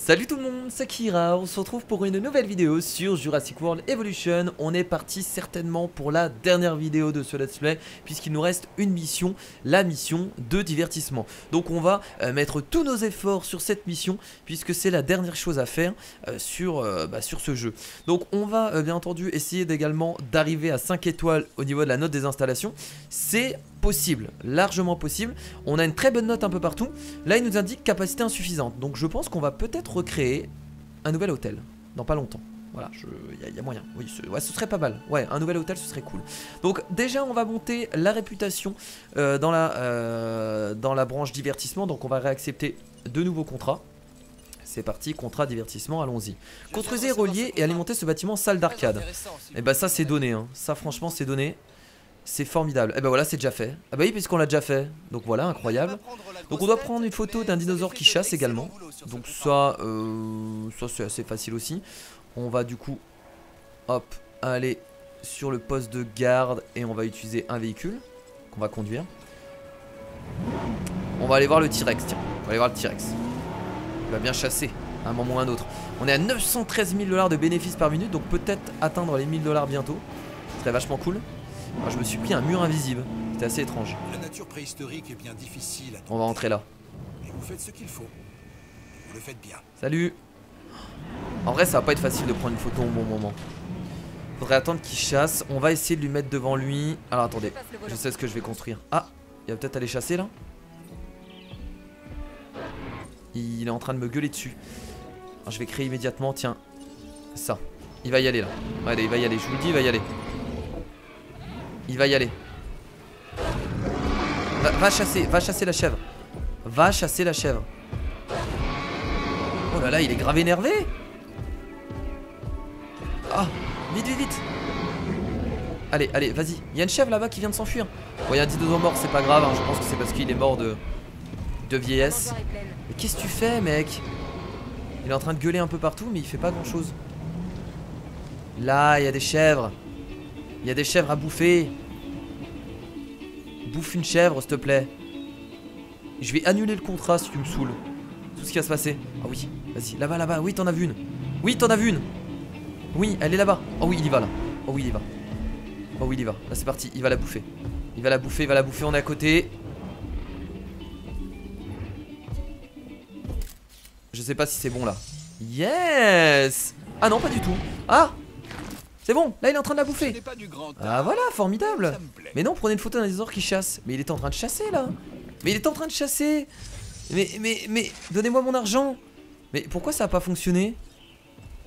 Salut tout le monde, c'est Kira, on se retrouve pour une nouvelle vidéo sur Jurassic World Evolution. On est parti certainement pour la dernière vidéo de ce let's play, puisqu'il nous reste une mission, la mission de divertissement. Donc on va mettre tous nos efforts sur cette mission, puisque c'est la dernière chose à faire sur ce jeu. Donc on va bien entendu essayer également d'arriver à 5 étoiles au niveau de la note des installations. C'est possible, largement possible. On a une très bonne note un peu partout. Là il nous indique capacité insuffisante. Donc je pense qu'on va peut-être recréer un nouvel hôtel dans pas longtemps. Voilà, y a moyen. Oui, ouais, ce serait pas mal. Ouais, un nouvel hôtel, ce serait cool. Donc déjà, on va monter la réputation dans la branche divertissement. Donc on va réaccepter de nouveaux contrats. C'est parti, contrat divertissement, allons-y. Construisez, relier et alimenter ce bâtiment salle d'arcade. Et bah ça c'est donné, hein. Ça franchement c'est donné. C'est formidable. Et bah voilà, c'est déjà fait. Ah bah oui, puisqu'on l'a déjà fait. Donc voilà, incroyable. Donc on doit prendre une photo d'un dinosaure qui chasse également. Donc ça c'est assez facile aussi. On va du coup, hop, aller sur le poste de garde et on va utiliser un véhicule qu'on va conduire. On va aller voir le T-Rex, tiens. On va aller voir le T-Rex. Il va bien chasser à un moment ou à un autre. On est à 913 000 $ de bénéfices par minute. Donc peut-être atteindre les 1000 $ bientôt. Ce serait vachement cool. Alors, je me suis pris un mur invisible. C'était assez étrange. La nature préhistorique est bien difficile à On va rentrer là. Et vous faites ce qu'il faut. Vous le faites bien. Salut. En vrai ça va pas être facile de prendre une photo au bon moment. Faudrait attendre qu'il chasse. On va essayer de lui mettre devant lui. Alors attendez, je sais ce que je vais construire. Ah, il va peut-être aller chasser là. Il est en train de me gueuler dessus. Alors, je vais créer immédiatement, tiens. Ça, il va y aller là. Allez, il va y aller, je vous le dis, il va y aller. Il va y aller. Va chasser la chèvre. Va chasser la chèvre. Oh là là, il est grave énervé. Ah, vite, vite, vite. Allez, allez, vas-y. Il y a une chèvre là-bas qui vient de s'enfuir. Bon, il y a un dinosaure mort, c'est pas grave, hein. Je pense que c'est parce qu'il est mort de vieillesse. Mais qu'est-ce que tu fais, mec? Il est en train de gueuler un peu partout, mais il fait pas grand-chose. Là, il y a des chèvres. Il y a des chèvres à bouffer. Bouffe une chèvre, s'il te plaît. Je vais annuler le contrat si tu me saoules. Tout ce qui va se passer. Ah oui, vas-y, là-bas, là-bas. Oui, t'en as vu une. Oui, t'en as vu une. Oui, elle est là-bas. Oh oui, il y va là. Oh oui, il y va. Oh oui, il y va. Là, c'est parti. Il va la bouffer. Il va la bouffer, il va la bouffer. On est à côté. Je sais pas si c'est bon là. Yes. Ah non, pas du tout. Ah, c'est bon, là il est en train de la bouffer. Ah voilà, formidable. Mais non, prenez une photo d'un dinosaure qui chasse. Mais il était en train de chasser là. Mais il était en train de chasser. Mais donnez-moi mon argent. Mais pourquoi ça a pas fonctionné?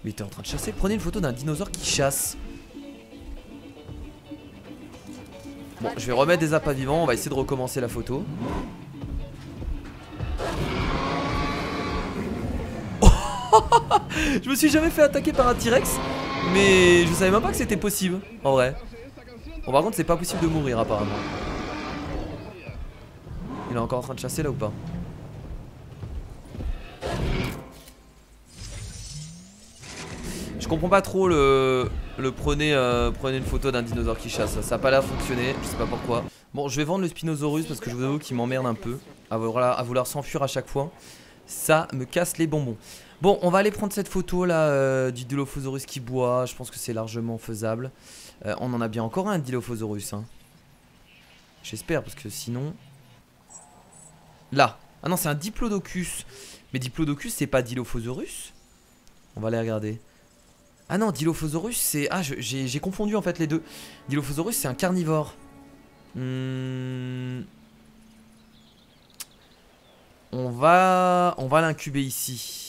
Mais il était en train de chasser. Prenez une photo d'un dinosaure qui chasse. Bon, je vais remettre des appâts vivants. On va essayer de recommencer la photo. Je me suis jamais fait attaquer par un T-Rex. Mais je savais même pas que c'était possible. En vrai. Bon, par contre c'est pas possible de mourir apparemment. Il est encore en train de chasser là ou pas? Je comprends pas trop le prenez une photo d'un dinosaure qui chasse. Ça a pas l'air de fonctionner, je sais pas pourquoi. Bon, je vais vendre le Spinosaurus parce que je vous avoue qu'il m'emmerde un peu à vouloir s'enfuir à chaque fois. Ça me casse les bonbons. Bon, on va aller prendre cette photo là du Dilophosaurus qui boit. Je pense que c'est largement faisable. On en a bien encore un Dilophosaurus, hein. J'espère parce que sinon... Là. Ah non, c'est un Diplodocus. Mais Diplodocus, c'est pas Dilophosaurus? On va aller regarder. Ah non, Dilophosaurus, c'est... Ah, j'ai confondu en fait les deux. Dilophosaurus, c'est un carnivore. On va l'incuber ici.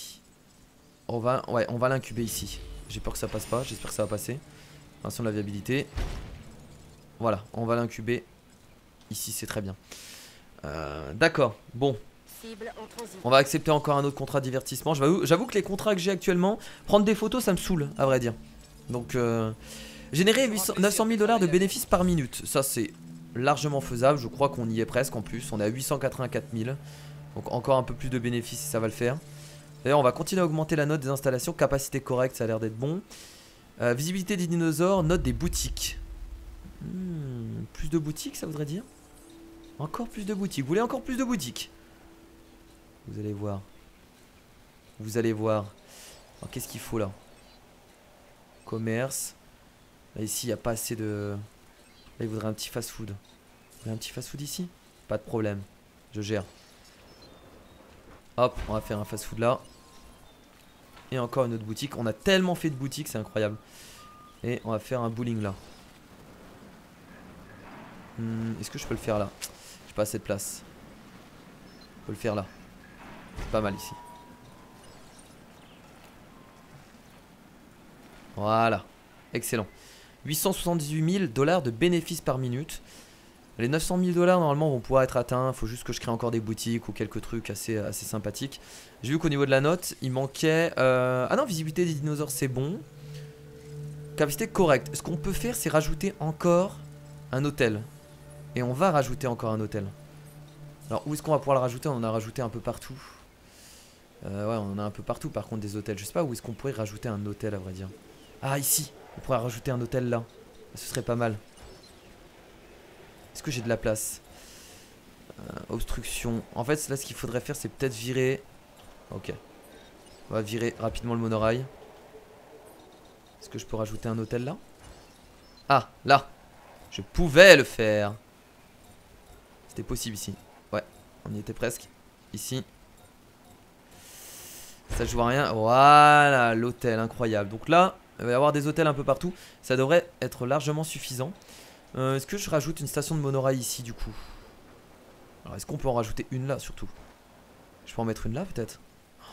On va l'incuber ici. J'ai peur que ça passe pas, j'espère que ça va passer. Attention de la viabilité. Voilà, on va l'incuber ici, c'est très bien. D'accord, bon. On va accepter encore un autre contrat de divertissement. J'avoue que les contrats que j'ai actuellement, prendre des photos, ça me saoule, à vrai dire. Donc, générer 900 000 $ de bénéfices par minute. Ça, c'est largement faisable. Je crois qu'on y est presque en plus. On est à 884 000. Donc, encore un peu plus de bénéfices si ça va le faire. D'ailleurs, on va continuer à augmenter la note des installations. Capacité correcte, ça a l'air d'être bon. Visibilité des dinosaures, note des boutiques. Plus de boutiques, ça voudrait dire? Encore plus de boutiques. Vous voulez encore plus de boutiques? Vous allez voir. Vous allez voir. Alors qu'est-ce qu'il faut là? Commerce. Là ici il n'y a pas assez de... Là il voudrait un petit fast food. Il y a un petit fast food ici? Pas de problème. Je gère. Hop, on va faire un fast food là. Et encore une autre boutique. On a tellement fait de boutiques, c'est incroyable. Et on va faire un bowling là. Est-ce que je peux le faire là? J'ai pas assez de place. Je peux le faire là. C'est pas mal ici. Voilà. Excellent. 878 000 $ de bénéfices par minute. Les 900 000 $ normalement vont pouvoir être atteints. Il faut juste que je crée encore des boutiques ou quelques trucs assez sympathiques. J'ai vu qu'au niveau de la note, il manquait... Ah non, visibilité des dinosaures, c'est bon. Capacité correcte. Ce qu'on peut faire, c'est rajouter encore un hôtel. Et on va rajouter encore un hôtel. Alors, où est-ce qu'on va pouvoir le rajouter? On en a rajouté un peu partout. Ouais, on en a un peu partout par contre des hôtels. Je sais pas où est-ce qu'on pourrait rajouter un hôtel à vrai dire. Ah, ici. On pourrait rajouter un hôtel là. Ce serait pas mal. Est-ce que j'ai de la place? Obstruction. En fait, là, ce qu'il faudrait faire, c'est peut-être virer. Ok. On va virer rapidement le monorail. Est-ce que je peux rajouter un hôtel là? Ah, là. Je pouvais le faire. C'était possible ici. Ouais, on y était presque. Ici. Ça joue à rien. Voilà, l'hôtel, incroyable. Donc là, il va y avoir des hôtels un peu partout. Ça devrait être largement suffisant. Est-ce que je rajoute une station de monorail ici du coup? Alors est-ce qu'on peut en rajouter une là surtout? Je peux en mettre une là peut-être?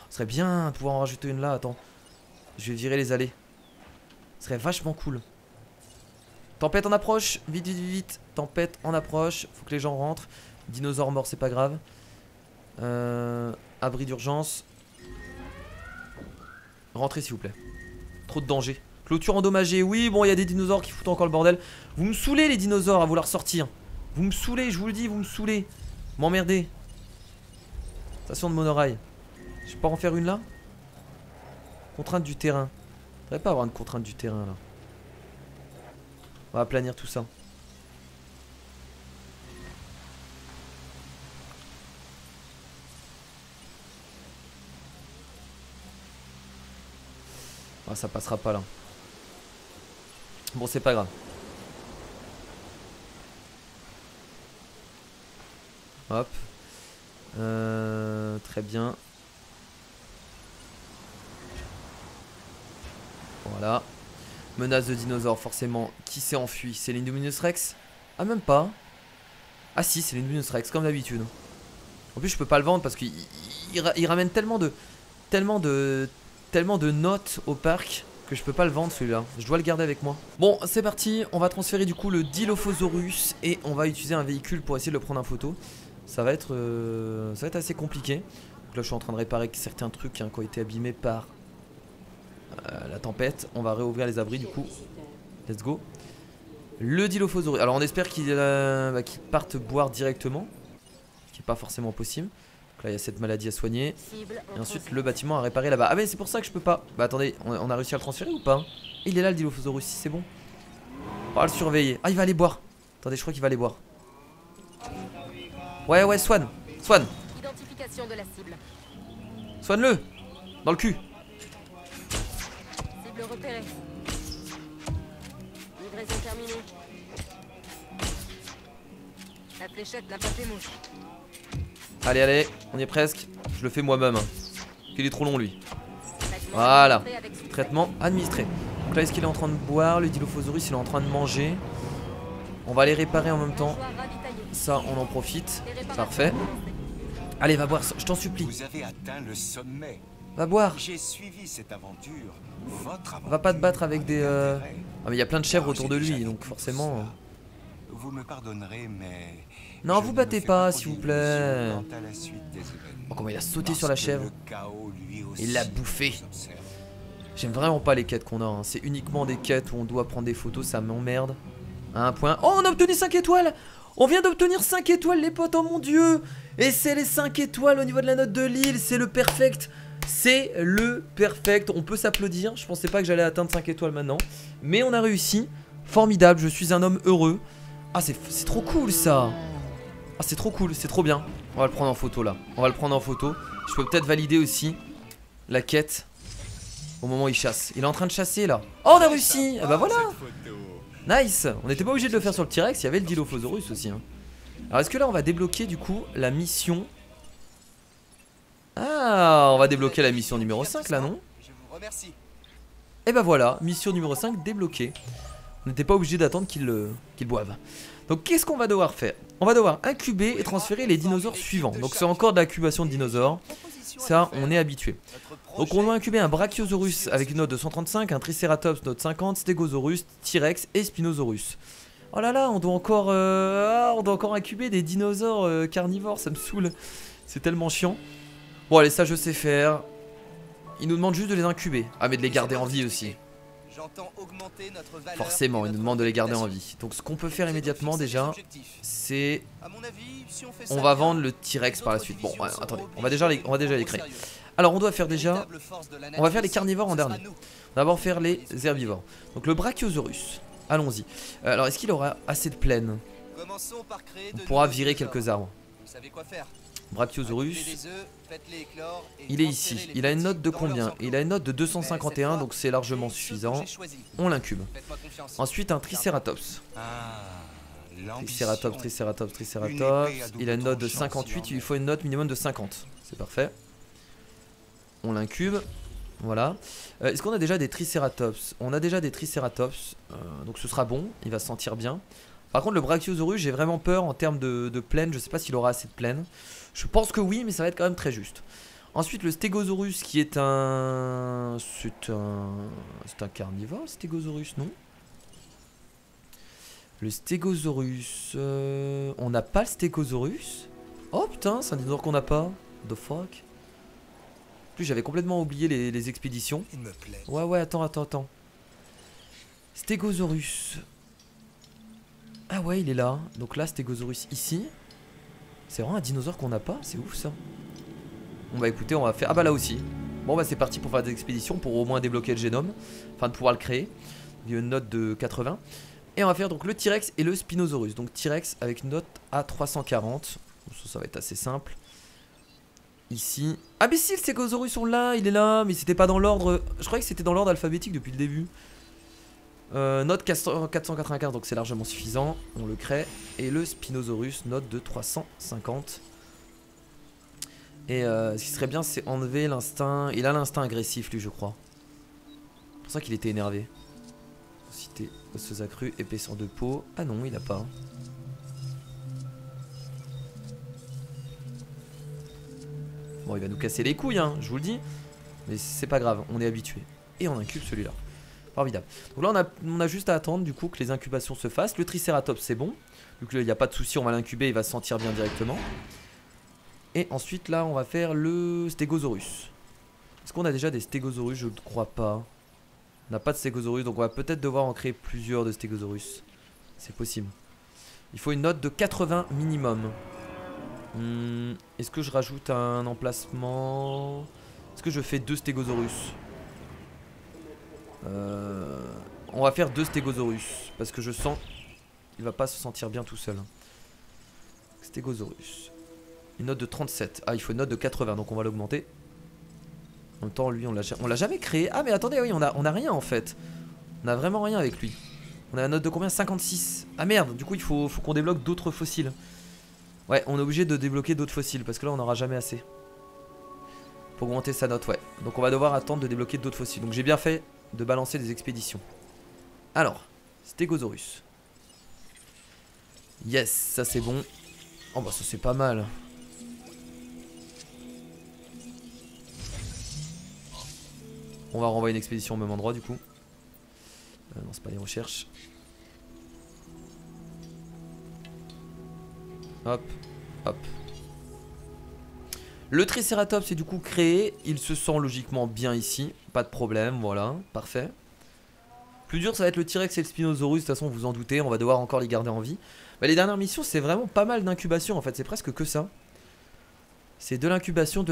Ce serait bien de pouvoir en rajouter une là, attends. Je vais virer les allées. Ce serait vachement cool. Tempête en approche, vite vite vite. Tempête en approche, faut que les gens rentrent. Dinosaures morts c'est pas grave. Abri d'urgence. Rentrez s'il vous plaît. Trop de danger. Clôture endommagée, oui bon il y a des dinosaures qui foutent encore le bordel. Vous me saoulez les dinosaures à vouloir sortir. Vous me saoulez, je vous le dis, vous me saoulez. M'emmerdez. Station de monorail. Je peux pas en faire une là? Contrainte du terrain. Il devrait pas avoir une contrainte du terrain là. On va aplanir tout ça. Ah ça passera pas là. Bon c'est pas grave. Hop. Très bien. Voilà. Menace de dinosaures forcément. Qui s'est enfui? C'est l'Indominus Rex? Ah même pas. Ah si c'est l'Indominus Rex comme d'habitude. En plus je peux pas le vendre parce qu'il ramène tellement de notes au parc que je peux pas le vendre celui-là. Je dois le garder avec moi. Bon c'est parti. On va transférer du coup le Dilophosaurus. Et on va utiliser un véhicule pour essayer de le prendre en photo. Ça va être assez compliqué. Donc là je suis en train de réparer certains trucs qui ont été abîmés par la tempête. On va réouvrir les abris du coup. Let's go. Le Dilophosaurus. Alors on espère qu'il parte boire directement. Ce qui n'est pas forcément possible. Donc là il y a cette maladie à soigner. Et ensuite le bâtiment à réparer là-bas. Ah mais c'est pour ça que je peux pas. Bah attendez, on a réussi à le transférer ou pas? Il est là le Dilophosaurus, c'est bon. On va le surveiller. Ah il va aller boire. Attendez je crois qu'il va aller boire. Ouais ouais Swan. Swan. Identification de la cible. Soigne-le. Dans le cul. Cible repérée. Livraison terminée. La fléchette n'a pas fait mouche. Allez allez, on y est presque. Je le fais moi-même hein. Il est trop long lui. Voilà. Traitement administré. Donc là est-ce qu'il est en train de boire? Le Dilophosaurus il est en train de manger. On va les réparer en même temps. Ça on en profite. Parfait. Allez va boire, je t'en supplie. Vous avez atteint le sommet. Va boire. J'ai suivi cette aventure. Votre aventure. Va pas te battre avec des... Ah mais il y a plein de chèvres autour de lui donc forcément... Vous me pardonnerez mais... Non vous battez pas s'il vous plaît. Oh comment il a sauté sur la chèvre. Il l'a bouffé. J'aime vraiment pas les quêtes qu'on a hein. C'est uniquement des quêtes où on doit prendre des photos. Ça m'emmerde. À un point. Oh on a obtenu 5 étoiles. On vient d'obtenir 5 étoiles les potes. Oh mon dieu. Et c'est les 5 étoiles au niveau de la note de l'île. C'est le perfect. C'est le perfect. On peut s'applaudir. Je pensais pas que j'allais atteindre 5 étoiles maintenant. Mais on a réussi. Formidable. Je suis un homme heureux. Ah c'est trop cool ça. Ah c'est trop cool. C'est trop bien. On va le prendre en photo là. On va le prendre en photo. Je peux peut-être valider aussi. la quête au moment où il chasse. Il est en train de chasser là. Oh, on a réussi. Ah bah voilà. Nice. On n'était pas obligé de le faire sur le T-Rex, il y avait le Dilophosaurus aussi hein. Alors est-ce que là on va débloquer du coup la mission? Ah, on va débloquer la mission numéro 5 là, non? Je vous remercie. Et bah voilà, mission numéro 5 débloquée. On n'était pas obligé d'attendre qu'ils boivent. Donc qu'est-ce qu'on va devoir faire? On va devoir incuber et transférer les dinosaures suivants. Donc c'est encore de l'incubation de dinosaures. Ça, on est habitué. Donc on doit incuber un Brachiosaurus avec une note de 135, un Triceratops note 50, Stegosaurus, T-Rex et Spinosaurus. Oh là là, on doit encore incuber des dinosaures carnivores, ça me saoule. C'est tellement chiant. Bon allez, ça je sais faire. Il nous demande juste de les incuber. Ah mais de les garder en vie aussi. Forcément, il nous demande de les garder en vie. Donc ce qu'on peut faire immédiatement déjà, c'est... On va vendre le T-Rex par la suite. Bon, ouais, attendez, on va déjà les créer. Alors on doit faire déjà... On va faire les carnivores en dernier. On va d'abord faire les herbivores. Donc le Brachiosaurus. Allons-y. Alors est-ce qu'il aura assez de plaine? On pourra virer quelques arbres. Brachiosaurus, il est ici. Il a une note de combien? Il a une note de 251, donc c'est largement suffisant. On l'incube. Ensuite un Triceratops. Triceratops. Il a une note de 58, il lui faut une note minimum de 50. C'est parfait. On l'incube. Voilà. Est-ce qu'on a déjà des Triceratops? On a déjà des Triceratops, donc ce sera bon, il va se sentir bien. Par contre le Brachiosaurus, j'ai vraiment peur en termes de plaine, je sais pas s'il aura assez de plaine. Je pense que oui, mais ça va être quand même très juste. Ensuite le Stegosaurus qui est un... C'est un carnivore le Stegosaurus, non? Le Stegosaurus... On n'a pas le Stegosaurus? Oh putain, c'est un dinosaure qu'on n'a pas. The fuck? En plus j'avais complètement oublié les expéditions. Ouais, attends. Stegosaurus. Ah ouais, il est là. Donc là, Stegosaurus ici. C'est vraiment un dinosaure qu'on n'a pas. C'est ouf ça. Bon bah écoutez, on va faire... Ah bah là aussi. Bon bah c'est parti pour faire des expéditions. Pour au moins débloquer le génome. Enfin de pouvoir le créer. Il y a une note de 80. Et on va faire donc le T-Rex et le Spinosaurus. Donc T-Rex avec une note à 340. Ça va être assez simple. Ici. Ah mais si, le Stegosaurus on l'a. Il est là. Mais c'était pas dans l'ordre... Je croyais que c'était dans l'ordre alphabétique depuis le début. Note 495, donc c'est largement suffisant. On le crée. Et le Spinosaurus, note de 350. Et ce qui serait bien, c'est enlever l'instinct. Il a l'instinct agressif, lui, je crois. C'est pour ça qu'il était énervé. Cité osseuse accrue, épaisseur de peau. Ah non, il a pas. Bon, il va nous casser les couilles, hein, je vous le dis. Mais c'est pas grave, on est habitué. Et on incube celui-là. Formidable. Donc là on a juste à attendre du coup que les incubations se fassent. Le Triceratops c'est bon. Vu qu'il n'y a pas de souci, on va l'incuber, il va se sentir bien directement. Et ensuite là on va faire le Stegosaurus. Est-ce qu'on a déjà des Stegosaurus? Je ne crois pas. On n'a pas de Stegosaurus, donc on va peut-être devoir en créer plusieurs de Stegosaurus. C'est possible. Il faut une note de 80 minimum. Est-ce que je rajoute un emplacement? Est-ce que je fais 2 Stegosaurus? On va faire 2 Stegosaurus parce que je sens il va pas se sentir bien tout seul. Stegosaurus. Une note de 37. Ah, il faut une note de 80, donc on va l'augmenter. En même temps, lui, on l'a jamais créé. Ah, mais attendez, oui, on a rien en fait. On a vraiment rien avec lui. On a une note de combien? 56. Ah merde, du coup, il faut qu'on débloque d'autres fossiles. Ouais, on est obligé de débloquer d'autres fossiles parce que là, on n'aura jamais assez. Pour augmenter sa note, ouais. Donc, on va devoir attendre de débloquer d'autres fossiles. Donc, j'ai bien fait de balancer des expéditions. Alors, Stegosaurus. Yes, ça c'est bon. Oh bah ça c'est pas mal. On va renvoyer une expédition au même endroit du coup. Non, c'est pas les recherches. Hop, hop. Le Triceratops est du coup créé. Il se sent logiquement bien ici. Pas de problème, voilà, parfait. Plus dur ça va être le T-Rex et le Spinosaurus. De toute façon vous en doutez, on va devoir encore les garder en vie. Bah, les dernières missions c'est vraiment pas mal d'incubation en fait. C'est presque que ça. C'est de l'incubation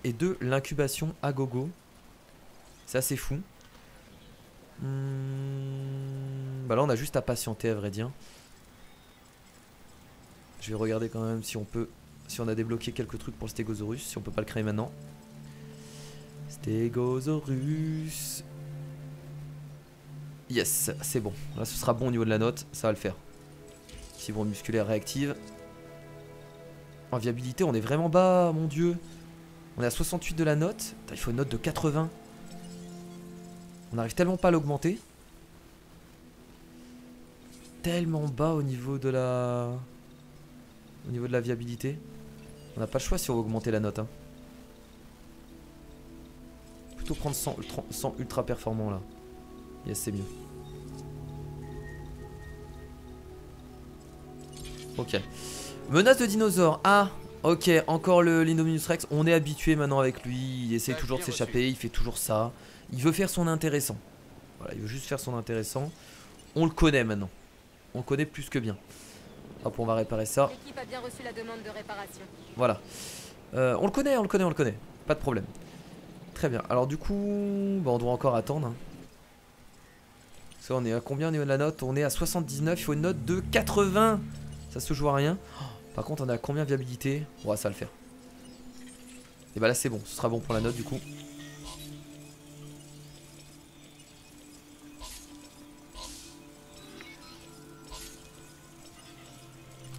et de l'incubation à gogo. C'est assez fou. Bah là on a juste à patienter à vrai dire. Je vais regarder quand même si on peut, si on a débloqué quelques trucs pour le Stegosaurus, si on peut pas le créer maintenant. Stégosaurus. Yes, c'est bon. Là, ce sera bon au niveau de la note. Ça va le faire. Fibre musculaire réactive. En viabilité, on est vraiment bas, mon dieu. On est à 68 de la note. Putain, il faut une note de 80. On n'arrive tellement pas à l'augmenter. Tellement bas au niveau de la... viabilité. On n'a pas le choix si on veut augmenter la note. Hein. Plutôt prendre 100 ultra performant là. Yes, c'est mieux. Ok. Menace de dinosaure. Ah, ok. Encore le l'Indominus Rex. On est habitué maintenant avec lui. Il essaie toujours de s'échapper. Il fait toujours ça. Il veut faire son intéressant. Voilà, il veut juste faire son intéressant. On le connaît maintenant. On le connaît plus que bien. Hop, on va réparer ça. L'équipe a bien reçu la demande de réparation. Voilà. On le connaît, on le connaît, on le connaît. Pas de problème. Très bien. Alors du coup, bah, on doit encore attendre. Hein. Ça, on est à combien au niveau de la note? On est à 79. Il faut une note de 80. Ça se joue à rien. Oh, par contre, on est à combien de viabilité? Ouais, ça va le faire. Et bah là, c'est bon. Ce sera bon pour la note du coup.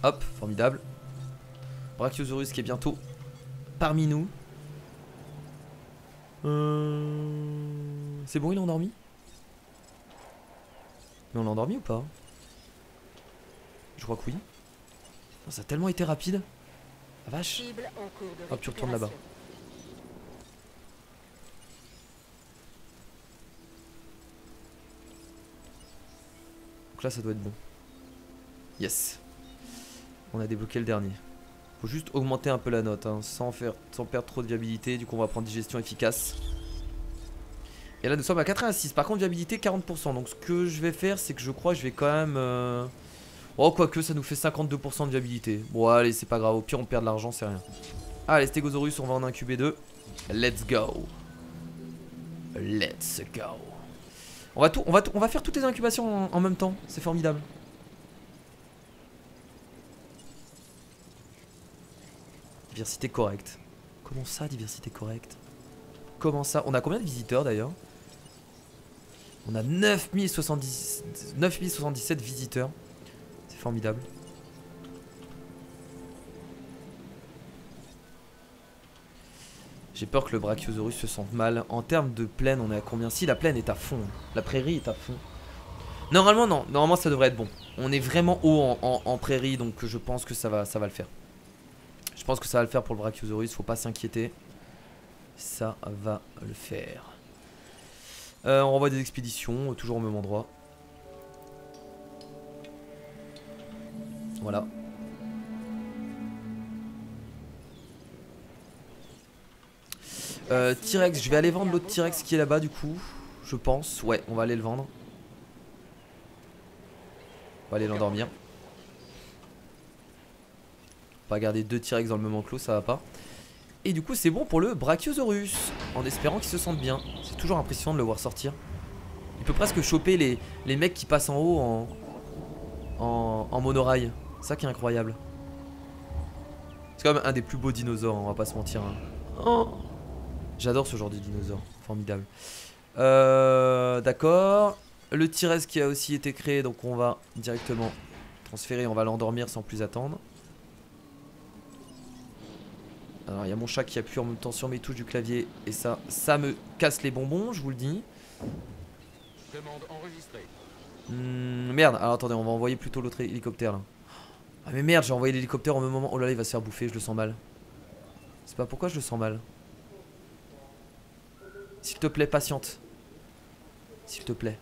Hop, formidable. Brachiosaurus qui est bientôt parmi nous. C'est bon, il est endormi? Mais on l'a endormi ou pas? Je crois que oui. Oh, ça a tellement été rapide. La vache. Cible en cours de Hop, tu retournes là-bas. récupération. Donc là, ça doit être bon. Yes. On a débloqué le dernier. Faut juste augmenter un peu la note, hein, sans perdre trop de viabilité. Du coup, on va prendre digestion efficace. Et là, nous sommes à 86. Par contre, viabilité 40%. Donc, ce que je vais faire, c'est que je crois que je vais quand même... Oh, quoique, ça nous fait 52% de viabilité. Bon, allez, c'est pas grave. Au pire, on perd de l'argent, c'est rien. Allez, Stégosaurus, on va en incuber 2. Let's go. Let's go. On va faire toutes les incubations en même temps. C'est formidable. Diversité correcte. Comment ça, diversité correcte? Comment ça? On a combien de visiteurs d'ailleurs? On a 9077 visiteurs. C'est formidable. J'ai peur que le Brachiosaurus se sente mal. En termes de plaine, on est à combien? Si, la plaine est à fond. La prairie est à fond. Normalement, non. Normalement, ça devrait être bon. On est vraiment haut en prairie, donc je pense que ça va le faire. Je pense que ça va le faire pour le Brachiosaurus. Faut pas s'inquiéter. Ça va le faire. On renvoie des expéditions, toujours au même endroit. Voilà. T-Rex, je vais aller vendre l'autre T-Rex qui est là-bas du coup. Je pense. Ouais, on va aller le vendre. On va aller l'endormir. Pas garder deux T-Rex dans le même enclos, ça va pas. Et du coup c'est bon pour le Brachiosaurus. En espérant qu'il se sente bien. C'est toujours impressionnant de le voir sortir. Il peut presque choper les mecs qui passent en haut en monorail. C'est ça qui est incroyable. C'est quand même un des plus beaux dinosaures, on va pas se mentir. Hein. Oh, j'adore ce genre de dinosaure. Formidable. D'accord. Le T-Rex qui a aussi été créé, donc on va directement transférer. On va l'endormir sans plus attendre. Alors il y a mon chat qui appuie en même temps sur mes touches du clavier. Et ça me casse les bonbons, je vous le dis. Demande enregistrée. Merde, alors attendez, on va envoyer plutôt l'autre hélicoptère là. Ah mais merde, j'ai envoyé l'hélicoptère au même moment. Oh là là, il va se faire bouffer, je le sens mal. C'est pas pourquoi je le sens mal. S'il te plaît, patiente. S'il te plaît.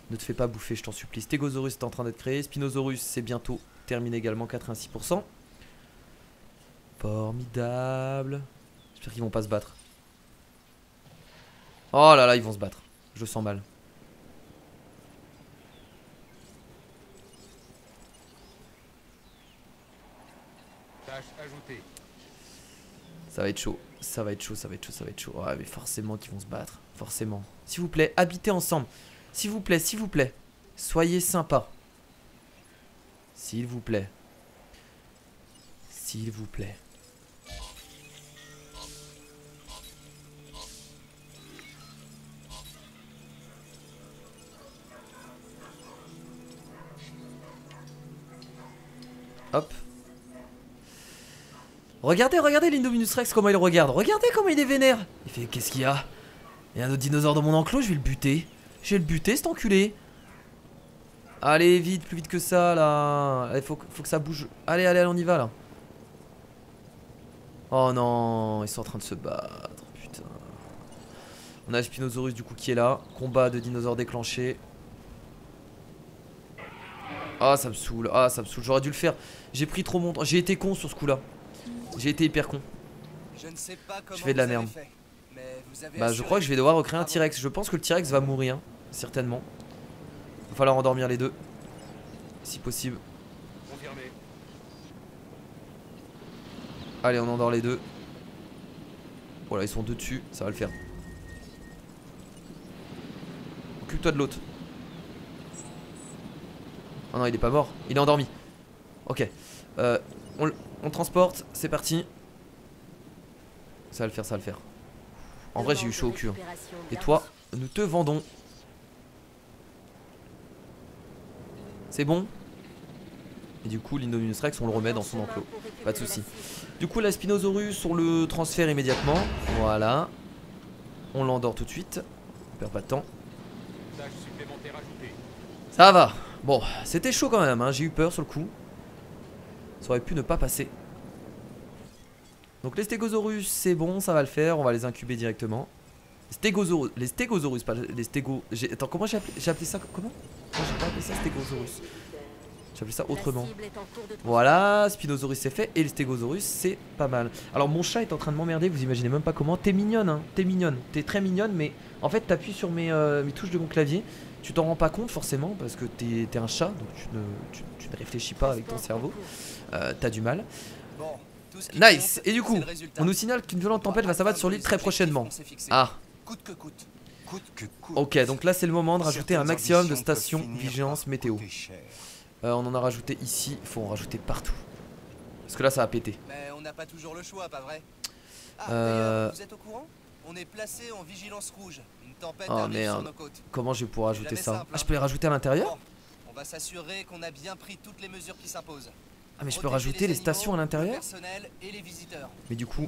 Ne te fais pas bouffer, je t'en supplie. Stégosaurus est en train d'être créé. Spinosaurus, c'est bientôt terminé également, 86%. Formidable. J'espère qu'ils vont pas se battre. Oh là là, ils vont se battre. Je le sens mal. Tâche ajoutée. Ça va être chaud. Ça va être chaud, ça va être chaud, ça va être chaud. Ouais, mais forcément qu'ils vont se battre. Forcément. S'il vous plaît, habitez ensemble. S'il vous plaît, s'il vous plaît. Soyez sympa. S'il vous plaît. S'il vous plaît. Hop. Regardez, regardez l'Indominus Rex comment il regarde. Regardez comment il est vénère. Il fait qu'est-ce qu'il y a? Il y a un autre dinosaure dans mon enclos, je vais le buter. Je vais le buter cet enculé. Allez vite, plus vite que ça là. Allez, faut que ça bouge. Allez, allez, allez, on y va là. Oh non, ils sont en train de se battre. Putain. On a le Spinosaurus du coup qui est là. Combat de dinosaures déclenché. Ah ça me saoule, ah ça me saoule. J'aurais dû le faire. J'ai pris trop mon temps. J'ai été con sur ce coup là. J'ai été hyper con. Je fais de la merde. Bah je crois que je vais devoir recréer un T-Rex. Je pense que le T-Rex va mourir. Certainement. Va falloir endormir les deux. Si possible. Confirmé. Allez on endort les deux. Voilà ils sont deux dessus. Ça va le faire. Occupe-toi de l'autre. Oh non il est pas mort. Il est endormi. Ok. On transporte. C'est parti. Ça va le faire, ça va le faire. En vrai j'ai eu chaud au cul hein. Et toi nous te vendons. C'est bon. Et du coup l'Indominus Rex on le remet dans son enclos. Pas de soucis. Du coup la Spinosaurus on le transfère immédiatement. Voilà. On l'endort tout de suite. On perd pas de temps. Tâche supplémentaire ajoutée. Ça va. Bon c'était chaud quand même hein. J'ai eu peur sur le coup. Ça aurait pu ne pas passer. Donc les Stégosaurus c'est bon, ça va le faire. On va les incuber directement. Les Stégosaurus, pas les Stégo... Attends comment j'ai appelé ça? Comment? Non j'ai pas appelé ça Stégosaurus. J'ai appelé ça autrement. Voilà, Spinosaurus c'est fait. Et le Stégosaurus c'est pas mal. Alors mon chat est en train de m'emmerder. Vous imaginez même pas comment. T'es mignonne hein. T'es mignonne. T'es très mignonne. Mais en fait t'appuies sur mes touches de mon clavier. Tu t'en rends pas compte forcément. Parce que t'es un chat. Donc tu ne réfléchis pas avec ton cerveau. T'as du mal. Nice. Et du coup on nous signale qu'une violente tempête va s'abattre sur l'île très prochainement. Ah. Ok donc là c'est le moment de rajouter un maximum de stations vigilance météo. On en a rajouté ici. Il faut en rajouter partout. Parce que là ça va péter. Mais on n'a pas toujours le choix, pas vrai? Vous êtes au courant? On est placé en vigilance rouge. Une tempête arrive sur nos côtes. Comment je vais pouvoir rajouter ça? Simple, Ah je peux les rajouter à l'intérieur? Bon, on va s'assurer qu'on a bien pris toutes les mesures qui s'imposent. Ah mais je peux rajouter les stations à l'intérieur? Mais du coup...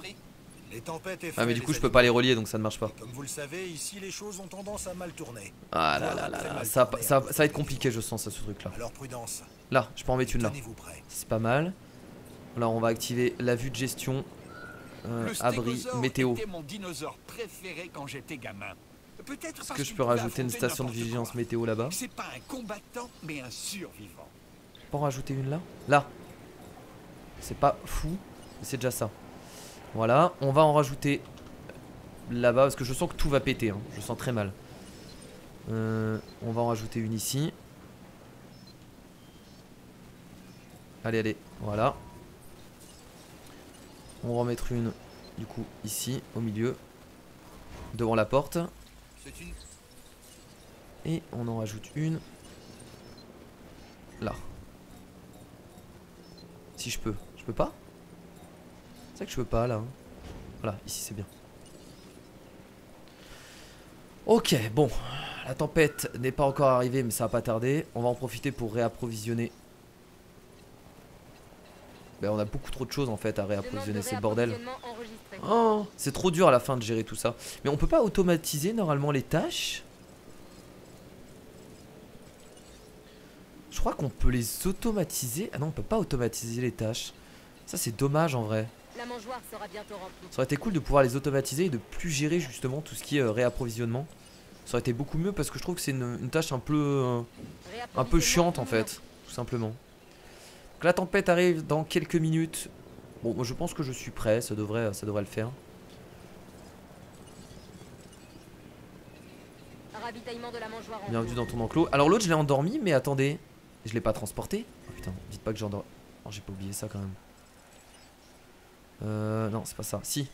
Ah mais du coup je peux pas les relier donc ça ne marche pas. Comme vous le savez, ici les choses ont tendance à mal tourner. Ah là là là là, ça va être compliqué je sens ça, ce truc là. Alors prudence. Là, je peux en mettre une là. C'est pas mal. Là on va activer la vue de gestion. Abri, météo. Mon dinosaure préféré quand j'étais gamin. Est-ce que je peux rajouter une station de vigilance météo là-bas? C'est pas un combattant mais un survivant. Je peux en rajouter une là? Là. C'est pas fou, mais c'est déjà ça. Voilà, on va en rajouter là-bas parce que je sens que tout va péter hein. Je sens très mal. On va en rajouter une ici. Allez, allez, voilà. On va en mettre une du coup ici, au milieu, devant la porte. Et on en rajoute une là. Si je peux. Je peux pas? C'est vrai que je peux pas là hein. Voilà, ici c'est bien. Ok, bon. La tempête n'est pas encore arrivée mais ça va pas tarder. On va en profiter pour réapprovisionner. Ben on a beaucoup trop de choses en fait à réapprovisionner, c'est le bordel. Oh, c'est trop dur à la fin de gérer tout ça. Mais on peut pas automatiser normalement les tâches? Je crois qu'on peut les automatiser. Ah non on peut pas automatiser les tâches. Ça c'est dommage en vrai. La mangeoire sera bientôt remplie. Ça aurait été cool de pouvoir les automatiser et de plus gérer justement tout ce qui est réapprovisionnement. Ça aurait été beaucoup mieux parce que je trouve que c'est une tâche un peu chiante en fait, tout simplement. Donc la tempête arrive dans quelques minutes. Bon, moi je pense que je suis prêt, ça devrait le faire. Ravitaillement de la mangeoire en Bienvenue dans ton enclos. Alors l'autre je l'ai endormi mais attendez, je l'ai pas transporté. Oh putain, dites pas que j'ai endormi. Oh j'ai pas oublié ça quand même. Non c'est pas ça, si.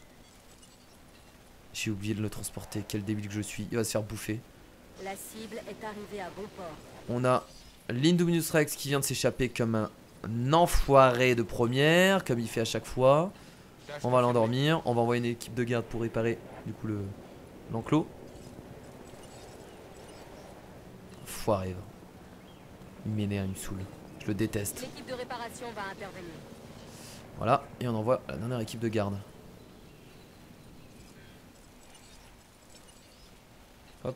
J'ai oublié de le transporter, quel débile que je suis, il va se faire bouffer. La cible est arrivée à bon port. On a l'Indominus Rex qui vient de s'échapper comme un enfoiré de première, comme il fait à chaque fois. On va l'endormir, on va envoyer une équipe de garde pour réparer du coup l'enclos. Enfoiré. Il m'énerve, il me saoule. Je le déteste. L'équipe de réparation va intervenir. Voilà, et on envoie la dernière équipe de garde. Hop.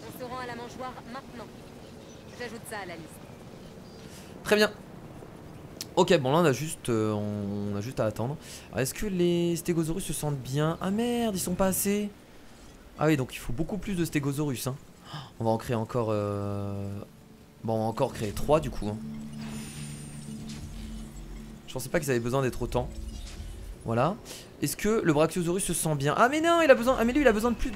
On se rend à la mangeoire maintenant. J'ajoute ça à la liste. Très bien. Ok, bon là on a juste à attendre. Est-ce que les stégosaurus se sentent bien? Ah merde, ils sont pas assez. Ah oui, donc il faut beaucoup plus de stégosaurus hein. On va en créer encore Bon, on va encore créer 3 du coup hein. Je pensais pas qu'ils avaient besoin d'être autant. Voilà. Est-ce que le brachiosaurus se sent bien? Ah mais non, il a besoin. Ah mais lui il a besoin de plus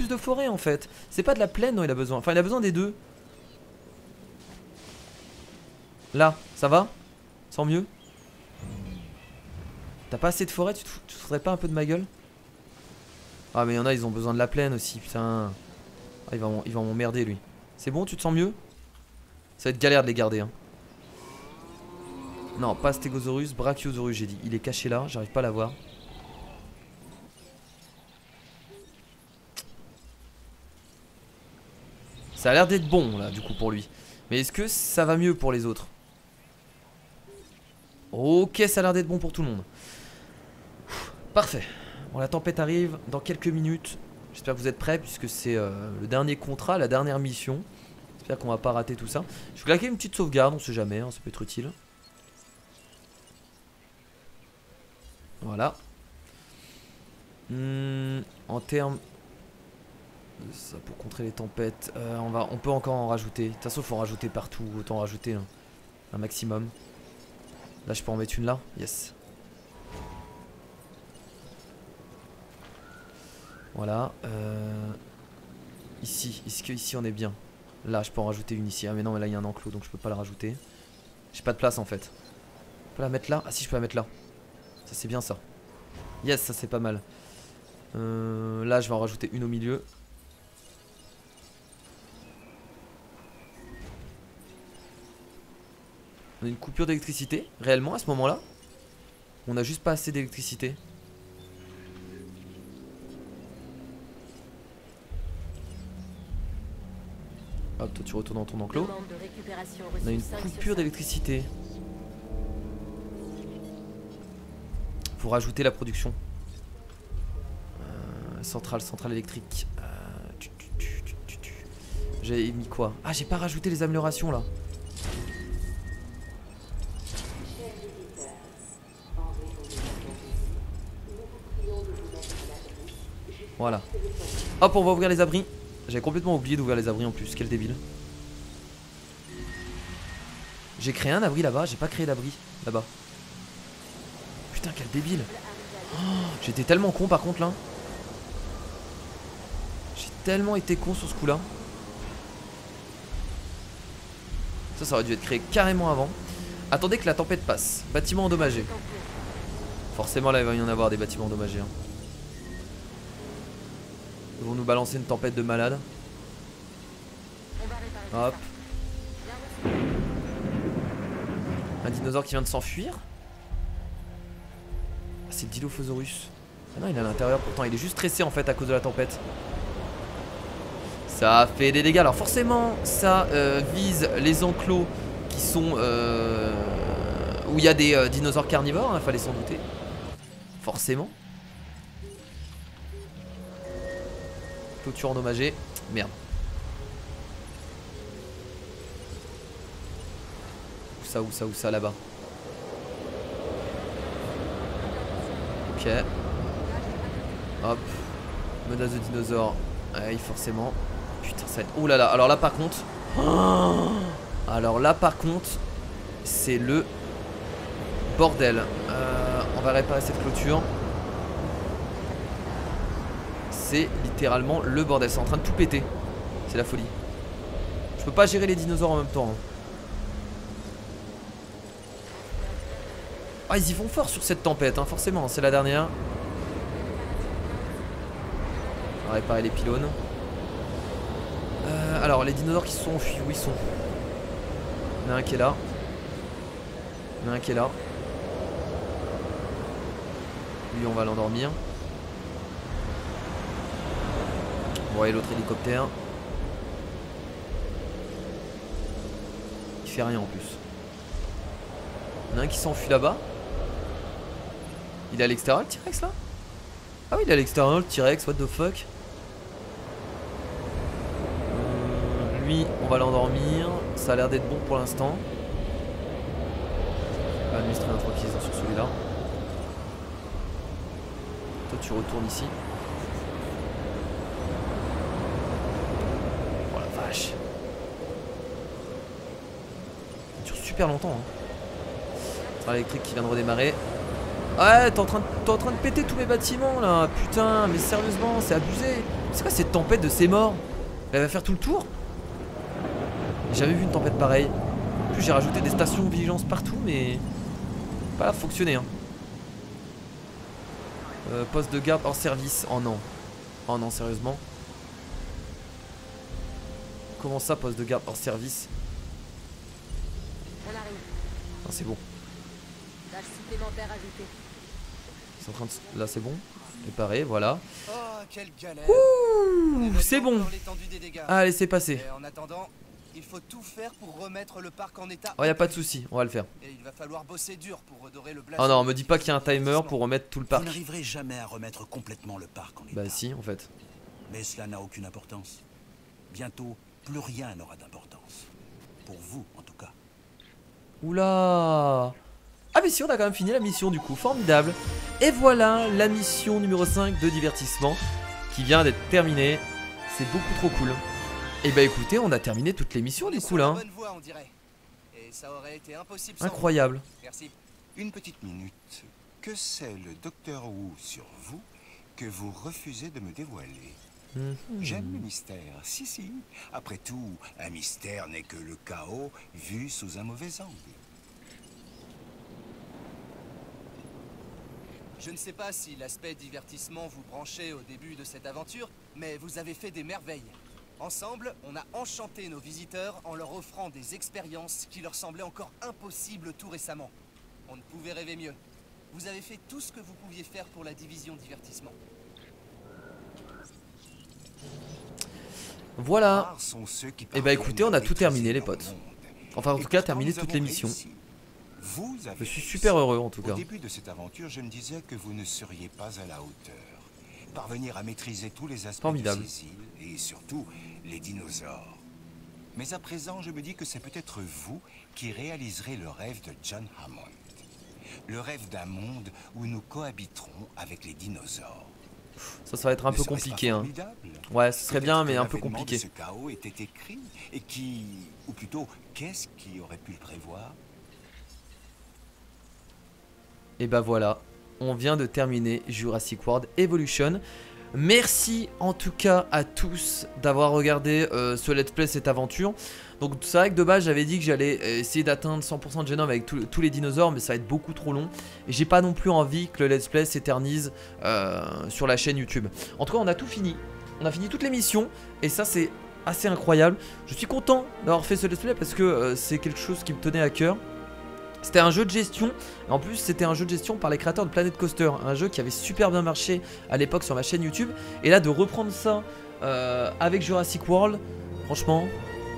de forêt en fait. C'est pas de la plaine dont il a besoin. Enfin il a besoin des deux. Là, ça va? Sans mieux? T'as pas assez de forêt? Tu te foutrais pas un peu de ma gueule? Ah mais il y en a, ils ont besoin de la plaine aussi, putain. Ah il va m'emmerder lui. C'est bon, tu te sens mieux? Ça va être galère de les garder hein. Non, pas Stégosaurus, Brachiosaurus j'ai dit. Il est caché là, j'arrive pas à l'avoir. Ça a l'air d'être bon là du coup pour lui. Mais est-ce que ça va mieux pour les autres? Ok, ça a l'air d'être bon pour tout le monde. Parfait. Bon, la tempête arrive dans quelques minutes. J'espère que vous êtes prêts puisque c'est le dernier contrat, la dernière mission. J'espère qu'on va pas rater tout ça. Je vais claquer une petite sauvegarde, on sait jamais, hein, ça peut être utile. Voilà. En termes de ça pour contrer les tempêtes, on peut encore en rajouter. De toute façon, il faut en rajouter partout. Autant en rajouter un maximum. Là, je peux en mettre une là. Yes. Voilà. Ici, est-ce que ici on est bien? Là, je peux en rajouter une ici. Ah, mais non, mais là, il y a un enclos donc je peux pas la rajouter. J'ai pas de place en fait. Je peux la mettre là? Ah, si, je peux la mettre là. Ça c'est bien ça. Yes, ça c'est pas mal. Là je vais en rajouter une au milieu. On a une coupure d'électricité réellement à ce moment là? On a juste pas assez d'électricité. Hop, toi tu retournes dans ton enclos. On a une coupure d'électricité. Faut rajouter la production. Centrale électrique. J'ai mis quoi? Ah, j'ai pas rajouté les améliorations là. Voilà. Hop, on va ouvrir les abris. J'avais complètement oublié d'ouvrir les abris en plus. Quel débile. J'ai créé un abri là-bas. J'ai pas créé d'abri là-bas. Putain, quel débile. Oh, j'étais tellement con par contre là. J'ai tellement été con sur ce coup là. Ça aurait dû être créé carrément avant. Attendez que la tempête passe. Bâtiment endommagé. Forcément là il va y en avoir des bâtiments endommagés hein. Ils vont nous balancer une tempête de malade. Hop. Un dinosaure qui vient de s'enfuir. Ah, c'est le Dilophosaurus. Ah non, il est à l'intérieur pourtant. Il est juste stressé en fait à cause de la tempête. Ça fait des dégâts. Alors forcément, ça vise les enclos qui sont où il y a des dinosaures carnivores. Hein, fallait s'en douter. Forcément. Clôture endommagée. Merde. Où ça là-bas. Ok. Hop. Menace de dinosaures. Ouais, forcément. Putain, ça va être. Oh là là. Alors là, par contre. Oh, alors là, par contre, c'est le bordel. On va réparer cette clôture. C'est littéralement le bordel. C'est en train de tout péter. C'est la folie. Je peux pas gérer les dinosaures en même temps. Hein. Ah, ils y vont fort sur cette tempête, hein, forcément. C'est la dernière. On va réparer les pylônes. Alors, les dinosaures qui se sont enfuis, où ils sont? Il y en a un qui est là. Il y en a un qui est là. Lui, on va l'endormir. Bon, et l'autre hélicoptère. fait rien en plus. Il y en a un qui s'enfuit là-bas. Il est à l'extérieur le T-Rex là? Ah oui, il est à l'extérieur le T-Rex, what the fuck. Lui, on va l'endormir. Ça a l'air d'être bon pour l'instant. On va administrer un tranquillisant sur celui-là. Toi tu retournes ici. Oh la vache. Ça dure super longtemps hein. Train électrique qui vient de redémarrer. Ouais, t'es en train de péter tous mes bâtiments là. Putain, mais sérieusement, c'est abusé. C'est quoi cette tempête de ces morts? Elle va faire tout le tour? J'ai jamais vu une tempête pareille. En plus j'ai rajouté des stations de vigilance partout, mais pas là fonctionner hein. Poste de garde hors service. Oh non. Oh non, sérieusement. Comment ça, poste de garde hors service? On arrive. Non, c'est bon. Tâche supplémentaire ajoutée. C'est en train de... Là, c'est bon. Préparé, voilà. Oh, quelle galère. Ouh, c'est bon. Allez, c'est passé. Et en attendant, il faut tout faire pour remettre le parc en état. Oh, y a pas de souci, on va le faire. Et il va falloir bosser dur pour redorer le blason. Oh non, me dis pas qu'il y a un timer pour remettre tout le parc. Vous n'arriverez jamais à remettre complètement le parc en état. Bah si, en fait. Mais cela n'a aucune importance. Bientôt, plus rien n'aura d'importance. Pour vous, en tout cas. Oula. Ah mais si, on a quand même fini la mission du coup, formidable. Et voilà la mission numéro 5 de divertissement qui vient d'être terminée. C'est beaucoup trop cool. Et bah écoutez, on a terminé toutes les missions du coup là. Bonne voie, on dirait. Et ça aurait été impossible sans Incroyable. vous. Merci. Une petite minute. Que sait le docteur Wu sur vous que vous refusez de me dévoiler? J'aime le mystère, si si. Après tout, un mystère n'est que le chaos vu sous un mauvais angle. Je ne sais pas si l'aspect divertissement vous branchait au début de cette aventure, mais vous avez fait des merveilles. Ensemble, on a enchanté nos visiteurs en leur offrant des expériences qui leur semblaient encore impossibles tout récemment. On ne pouvait rêver mieux. Vous avez fait tout ce que vous pouviez faire pour la division divertissement. Voilà. Et bah écoutez, on a tout terminé les potes. Enfin en tout cas terminé toutes les missions. Je suis super heureux en tout cas. Au début de cette aventure, je me disais que vous ne seriez pas à la hauteur. Parvenir à maîtriser tous les aspects de ces îles et surtout les dinosaures. Mais à présent, je me dis que c'est peut-être vous qui réaliserez le rêve de John Hammond. Le rêve d'un monde où nous cohabiterons avec les dinosaures. Ça va être un peu compliqué hein. Ouais, ce serait bien mais un peu compliqué. Ce chaos était écrit et qui, ou plutôt, qu'est-ce qui aurait pu le prévoir? Et bah voilà, on vient de terminer Jurassic World Evolution. Merci en tout cas à tous d'avoir regardé ce let's play, cette aventure. Donc c'est vrai que de base j'avais dit que j'allais essayer d'atteindre 100% de génome avec tous les dinosaures, mais ça va être beaucoup trop long. Et j'ai pas non plus envie que le let's play s'éternise sur la chaîne YouTube. En tout cas on a tout fini, on a fini toutes les missions et ça c'est assez incroyable. Je suis content d'avoir fait ce let's play parce que c'est quelque chose qui me tenait à cœur. C'était un jeu de gestion, et en plus c'était un jeu de gestion par les créateurs de Planet Coaster, un jeu qui avait super bien marché à l'époque sur ma chaîne YouTube. Et là de reprendre ça avec Jurassic World, franchement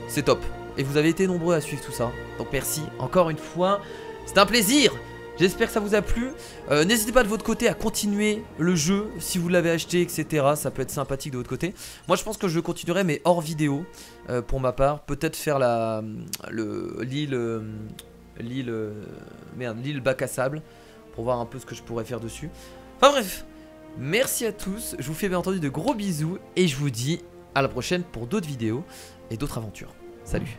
c'est top. Et vous avez été nombreux à suivre tout ça, donc merci encore une fois, c'est un plaisir. J'espère que ça vous a plu. N'hésitez pas de votre côté à continuer le jeu si vous l'avez acheté, etc. Ça peut être sympathique de votre côté. Moi je pense que je continuerai mais hors vidéo pour ma part. Peut-être faire l'île bac à sable pour voir un peu ce que je pourrais faire dessus. Enfin bref, merci à tous, je vous fais bien entendu de gros bisous et je vous dis à la prochaine pour d'autres vidéos et d'autres aventures. Salut.